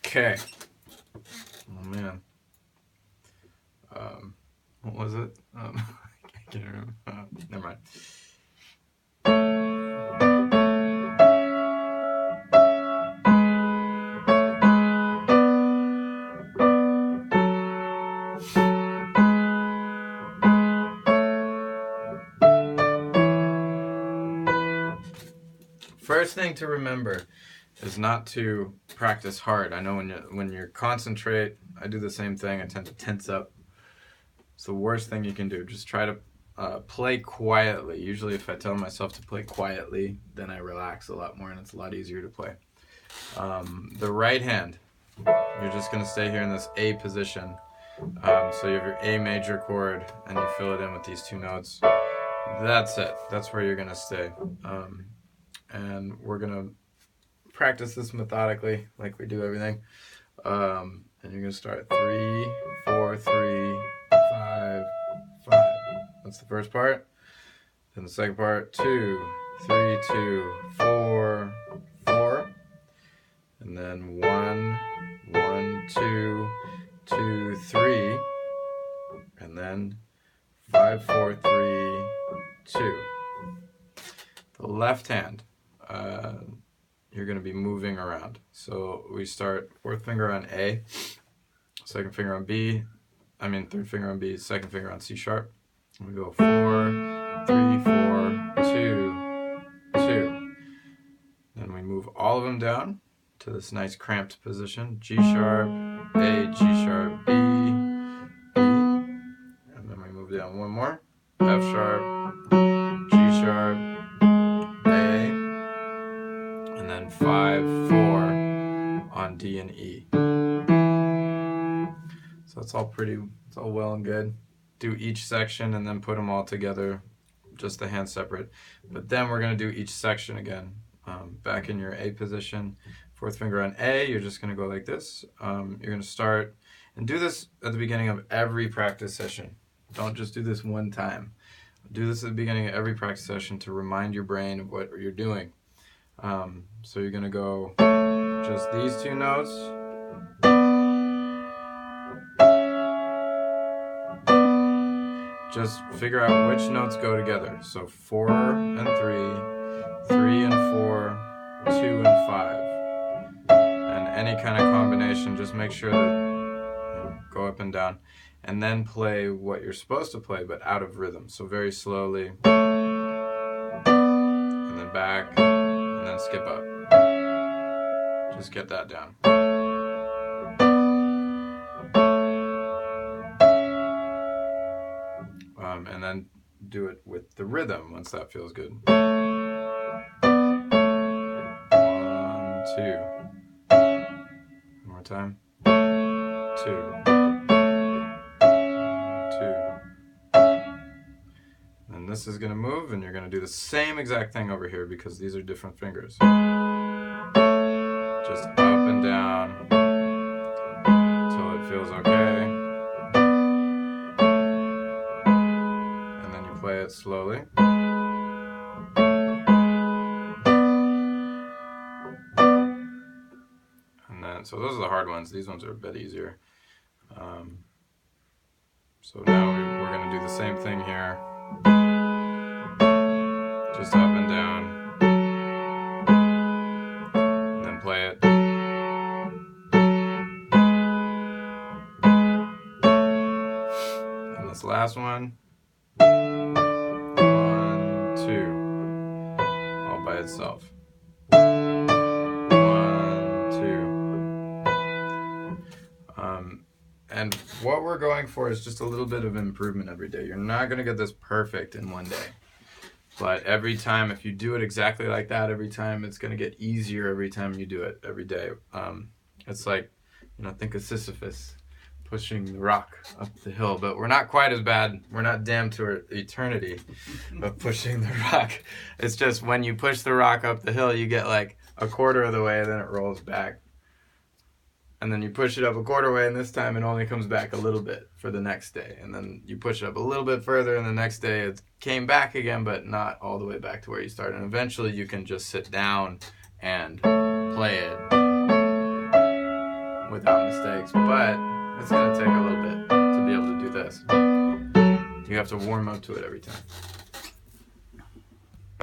Okay. Oh man. What was it? I can't remember. Never mind. First thing to remember is not to practice hard. I know when you concentrate, I do the same thing. I tend to tense up. It's the worst thing you can do. Just try to play quietly. Usually if I tell myself to play quietly, then I relax a lot more and it's a lot easier to play. The right hand, you're just going to stay here in this A position. So you have your A major chord and you fill it in with these two notes. That's it. That's where you're going to stay. And we're going to practice this methodically like we do everything. And you're going to start 3, 4, 3, 5, 5. That's the first part. Then the second part, 2, 3, 2, 4, 4. And then 1, 1, 2, 2, 3. And then 5, 4, 3, 2. The left hand, you're going to be moving around. So we start fourth finger on A, second finger on B, third finger on B, second finger on C sharp. And we go 4, 3, 4, 2, 2. Then we move all of them down to this nice cramped position. G sharp, A, G sharp, B, B. And then we move down one more. F sharp, G sharp, A. And then 5, 4 on D and E. So it's all well and good. Do each section and then put them all together, just the hands separate. But then we're going to do each section again. Back in your A position, fourth finger on A, you're just going to go like this. You're going to start and do this at the beginning of every practice session. Don't just do this one time. Do this at the beginning of every practice session to remind your brain of what you're doing. So you're going to go just these two notes. Just figure out which notes go together. So 4 and 3, 3 and 4, 2 and 5. And any kind of combination, just make sure that go up and down. And then play what you're supposed to play, but out of rhythm. So very slowly. And then back, and then skip up. Just get that down. And then do it with the rhythm once that feels good. 1, 2. One more time. 2. 2. And this is going to move, and you're going to do the same exact thing over here because these are different fingers. Just up and down until it feels okay. And then you play it slowly. And then, so those are the hard ones. These ones are a bit easier. So now we're going to do the same thing here. Just up and down. And then play it. And this last one. 1, 2. All by itself. 1, 2. And what we're going for is just a little bit of improvement every day. You're not going to get this perfect in one day. But every time, if you do it exactly like that every time, it's going to get easier every time you do it every day. It's like, think of Sisyphus pushing the rock up the hill. But we're not quite as bad. We're not damned to eternity of pushing the rock. It's just when you push the rock up the hill, you get like a quarter of the way, and then it rolls back. And then you push it up a quarter way, and this time it only comes back a little bit for the next day. And then you push it up a little bit further, and the next day it came back again, but not all the way back to where you started. And eventually you can just sit down and play it. without mistakes, but it's going to take a little bit to be able to do this. You have to warm up to it every time.